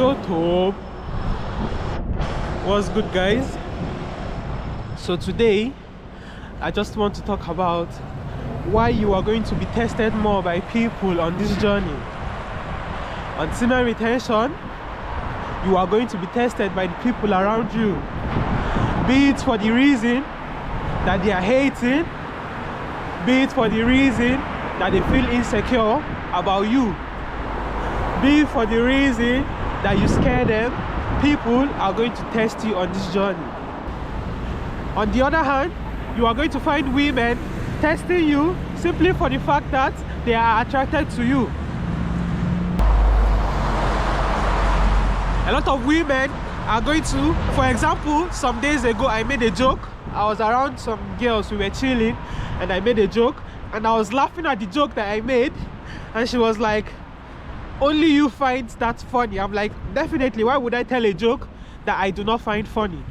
YouTube. What's good, guys? So today I just want to talk about why you are going to be tested more by people on this journey. On semen retention, you are going to be tested by the people around you, be it for the reason that they are hating, be it for the reason that they feel insecure about you, be it for the reason that you scare them. People are going to test you on this journey. On the other hand, you are going to find women testing you simply for the fact that they are attracted to you. A lot of women are going to, for example, some days ago I made a joke. I was around some girls, we were chilling, and I made a joke, and I was laughing at the joke that I made, and she was like, only you find that funny. I'm like, definitely, why would I tell a joke that I do not find funny?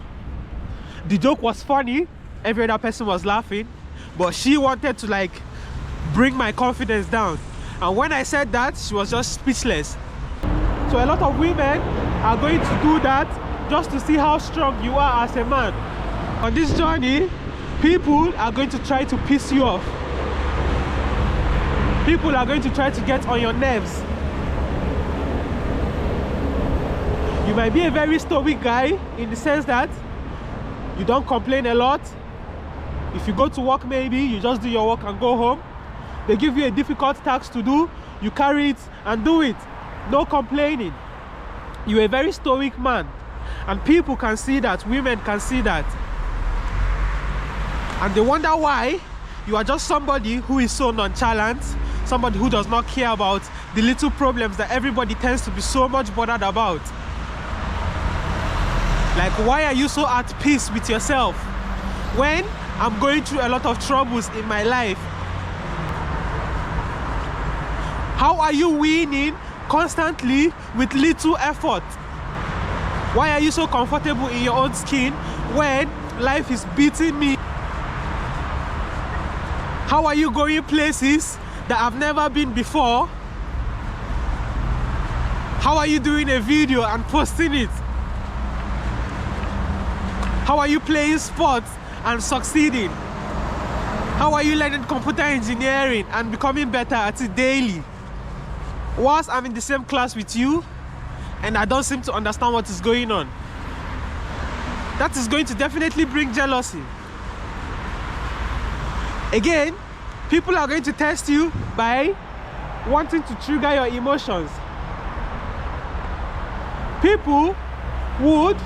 The joke was funny, every other person was laughing, but she wanted to like bring my confidence down, and when I said that, she was just speechless. So a lot of women are going to do that just to see how strong you are as a man. On this journey, people are going to try to piss you off. People are going to try to get on your nerves. You might be a very stoic guy in the sense that you don't complain a lot. If you go to work, maybe you just do your work and go home. They give you a difficult task to do, you carry it and do it. No complaining. You're a very stoic man, and people can see that, women can see that, and they wonder why you are just somebody who is so nonchalant, somebody who does not care about the little problems that everybody tends to be so much bothered about. Like, why are you so at peace with yourself when I'm going through a lot of troubles in my life? How are you winning constantly with little effort? Why are you so comfortable in your own skin when life is beating me? How are you going places that I've never been before? How are you doing a video and posting it? How are you playing sports and succeeding? How are you learning computer engineering and becoming better at it daily? Whilst I'm in the same class with you and I don't seem to understand what is going on. That is going to definitely bring jealousy. Again, people are going to test you by wanting to trigger your emotions. People would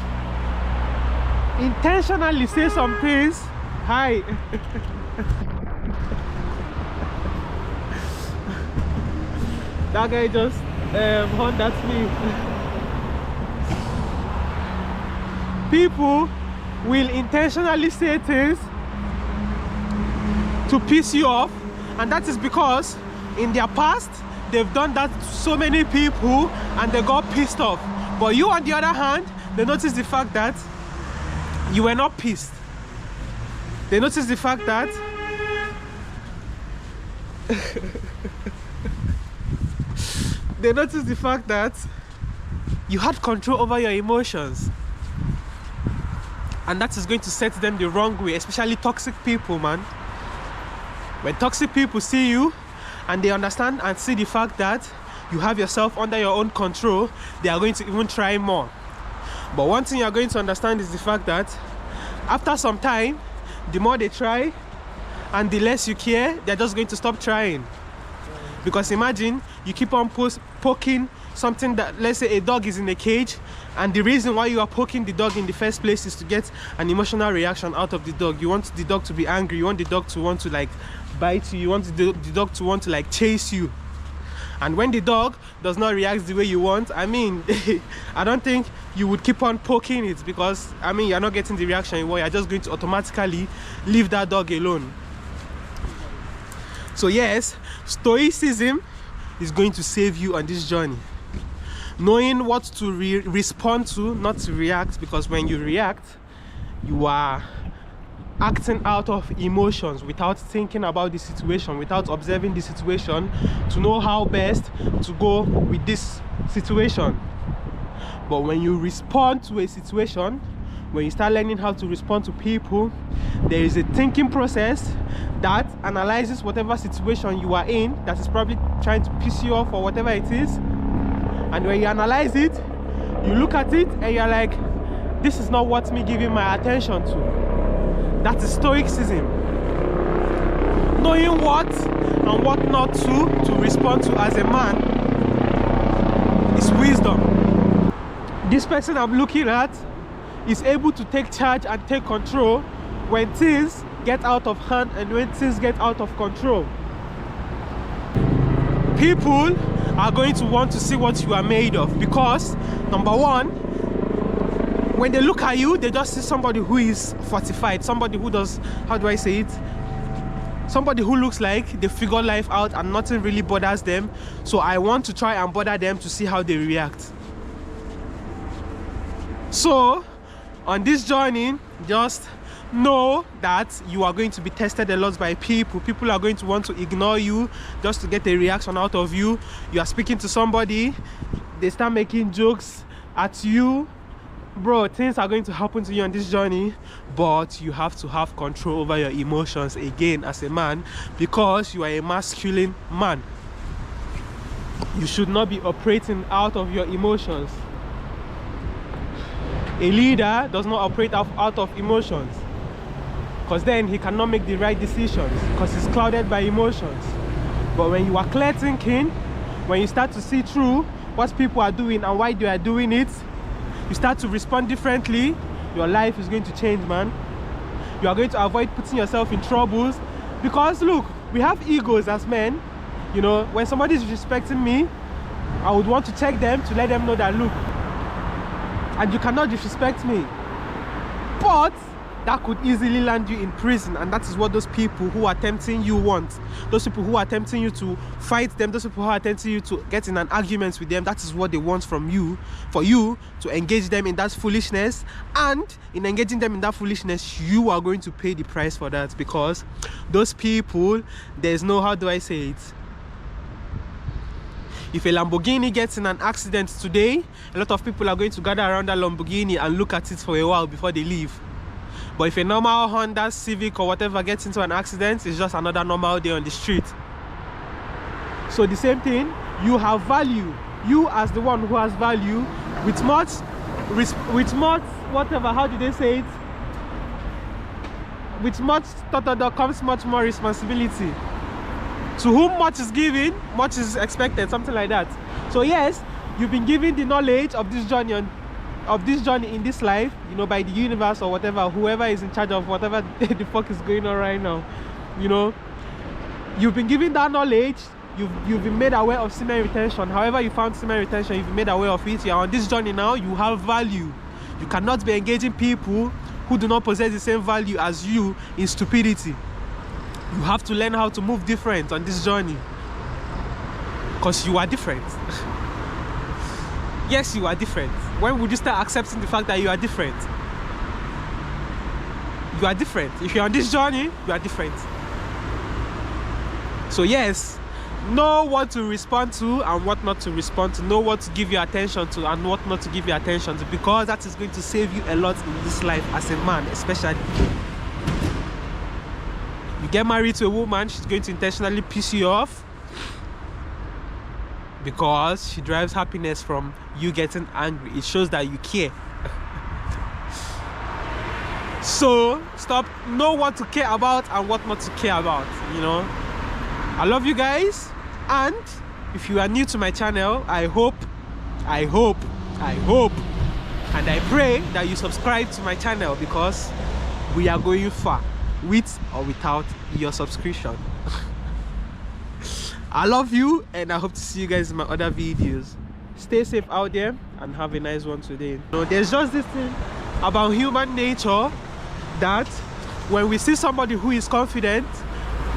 intentionally say some things. Hi. That guy just honked at me. People will intentionally say things to piss you off, and that is because in their past they've done that to so many people and they got pissed off. But you, on the other hand, they noticed the fact that you were not pissed. They noticed the fact that they noticed the fact that you had control over your emotions, and that is going to set them the wrong way, especially toxic people, man. When toxic people see you and they understand and see the fact that you have yourself under your own control, they are going to even try more. But one thing you are going to understand is the fact that after some time, the more they try and the less you care, they're just going to stop trying. Because imagine you keep on poking something that, let's say a dog is in a cage, and the reason why you are poking the dog in the first place is to get an emotional reaction out of the dog. You want the dog to be angry, you want the dog to want to like bite you, you want the dog to want to like chase you. And when the dog does not react the way you want, I mean, I don't think you would keep on poking it, because I mean, you're not getting the reaction you want. You're just going to automatically leave that dog alone. So yes, stoicism is going to save you on this journey. Knowing what to respond to, not to react, because when you react, you are acting out of emotions without thinking about the situation, without observing the situation to know how best to go with this situation. But when you respond to a situation, when you start learning how to respond to people, there is a thinking process that analyzes whatever situation you are in that is probably trying to piss you off or whatever it is. And when you analyze it, you look at it and you're like, this is not what me giving my attention to. That is stoicism. Knowing what and what not to respond to as a man is wisdom. This person I'm looking at is able to take charge and take control when things get out of hand and when things get out of control. People are going to want to see what you are made of because, number one, when they look at you, they just see somebody who is fortified, somebody who does, how do I say it? Somebody who looks like they figure life out and nothing really bothers them. So I want to try and bother them to see how they react. So on this journey, just know that you are going to be tested a lot by people. People are going to want to ignore you just to get a reaction out of you. You are speaking to somebody, they start making jokes at you. Bro, things are going to happen to you on this journey, but you have to have control over your emotions again as a man, because you are a masculine man. You should not be operating out of your emotions. A leader does not operate out of emotions, because then he cannot make the right decisions, because he's clouded by emotions. But when you are clear thinking, when you start to see through what people are doing and why they are doing it, you start to respond differently. Your life is going to change, man. You are going to avoid putting yourself in troubles, because look, we have egos as men. You know, when somebody is disrespecting me, I would want to check them to let them know that, look, and you cannot disrespect me. But that could easily land you in prison, and that is what those people who are tempting you want. Those people who are tempting you to fight them, those people who are tempting you to get in an argument with them, that is what they want from you, for you to engage them in that foolishness. And in engaging them in that foolishness, you are going to pay the price for that, because those people, there's no, how do I say it? If a Lamborghini gets in an accident today, a lot of people are going to gather around that Lamborghini and look at it for a while before they leave. But if a normal Honda Civic or whatever gets into an accident, it's just another normal day on the street. So the same thing, you have value. You as the one who has value, with much, whatever, how do they say it? With much thought, there comes much more responsibility. To whom much is given, much is expected, something like that. So yes, you've been given the knowledge of this journey in this life, you know, by the universe or whatever, whoever is in charge of whatever the fuck is going on right now. You know, you've been given that knowledge. You've been made aware of semen retention. However you found semen retention, you've been made aware of it. You're on this journey now. You have value. You cannot be engaging people who do not possess the same value as you in stupidity. You have to learn how to move different on this journey, because you are different. Yes, you are different. When would you start accepting the fact that you are different? You are different. If you're on this journey, you are different. So yes, know what to respond to and what not to respond to. Know what to give your attention to and what not to give your attention to, because that is going to save you a lot in this life as a man, especially. You get married to a woman, she's going to intentionally piss you off, because she derives happiness from you getting angry. It shows that you care. So stop, know what to care about and what not to care about, you know. I love you guys, and if you are new to my channel, I hope and I pray that you subscribe to my channel, because we are going far, with or without your subscription. I love you, and I hope to see you guys in my other videos. Stay safe out there and have a nice one today. You know, there's just this thing about human nature, that when we see somebody who is confident,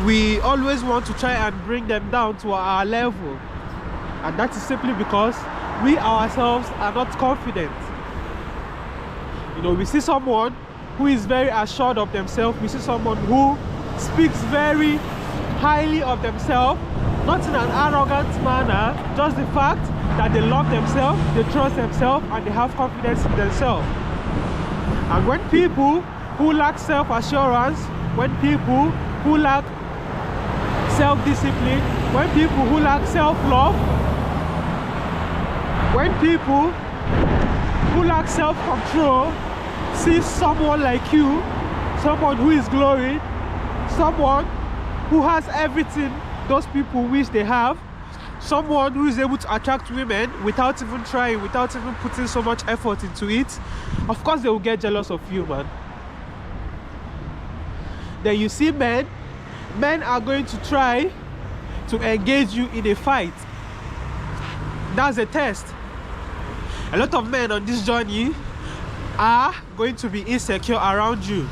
we always want to try and bring them down to our level, and that is simply because we ourselves are not confident. You know, we see someone who is very assured of themselves, we see someone who speaks very highly of themselves, not in an arrogant manner, just the fact that they love themselves, they trust themselves, and they have confidence in themselves. And when people who lack self-assurance, when people who lack self-discipline, when people who lack self-love, when people who lack self-control see someone like you, someone who is glowing, someone who has everything those people wish they have, someone who is able to attract women without even trying, without even putting so much effort into it, of course they will get jealous of you, man. Then you see men are going to try to engage you in a fight. That's a test. A lot of men on this journey are going to be insecure around you.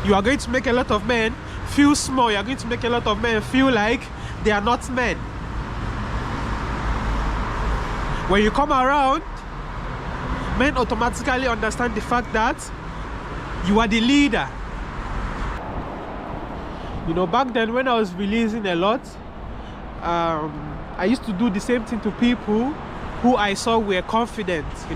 You are going to make a lot of men feel small. You are going to make a lot of men feel like they are not men. When you come around, men automatically understand the fact that you are the leader. You know, back then when I was releasing a lot, I used to do the same thing to people who I saw were confident. You know,